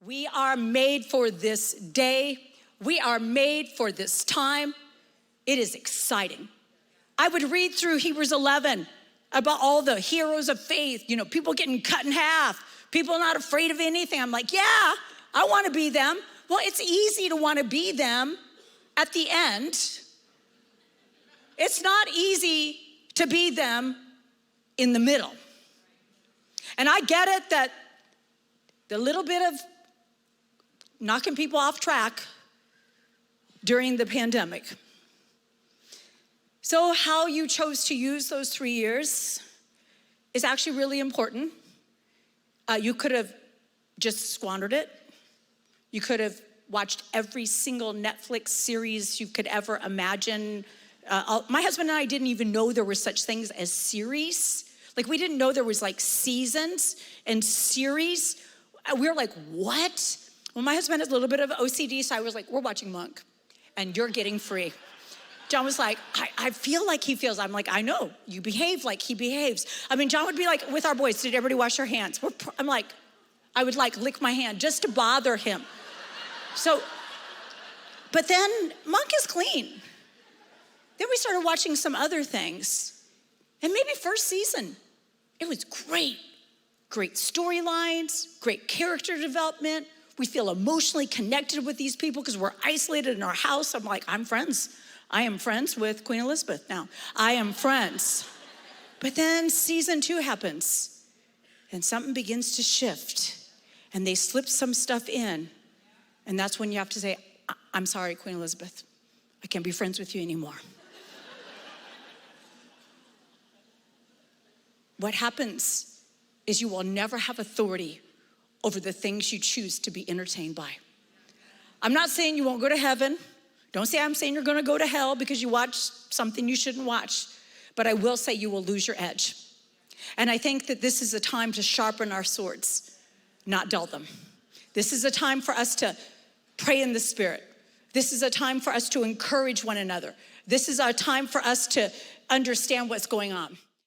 We are made for this day. We are made for this time. It is exciting. I would read through Hebrews 11 about all the heroes of faith, people getting cut in half, people not afraid of anything. I'm like, yeah, I want to be them. Well, it's easy to want to be them at the end. It's not easy to be them in the middle. And I get it that the little bit of knocking people off track during the pandemic. So how you chose to use those 3 years is actually really important. You could have just squandered it. You could have watched every single Netflix series you could ever imagine. My husband and I didn't even know there were such things as series. Like, we didn't know there was like seasons and series. We were like, what? Well, my husband has a little bit of OCD, so I was like, we're watching Monk, and you're getting free. John was like, I feel like he feels. I'm like, I know, you behave like he behaves. I mean, John would be like, with our boys, did everybody wash their hands? I'm like, I would like lick my hand just to bother him. So, but then Monk is clean. Then we started watching some other things. And maybe first season, it was great. Great storylines, great character development. We feel emotionally connected with these people because we're isolated in our house. I'm like, I'm friends. I am friends with Queen Elizabeth now. I am friends. But then season 2 happens and something begins to shift and they slip some stuff in. And that's when you have to say, I'm sorry, Queen Elizabeth. I can't be friends with you anymore. What happens is you will never have authority over the things you choose to be entertained by. I'm not saying you won't go to heaven. Don't say I'm saying you're gonna go to hell because you watched something you shouldn't watch. But I will say you will lose your edge. And I think that this is a time to sharpen our swords, not dull them. This is a time for us to pray in the Spirit. This is a time for us to encourage one another. This is our time for us to understand what's going on.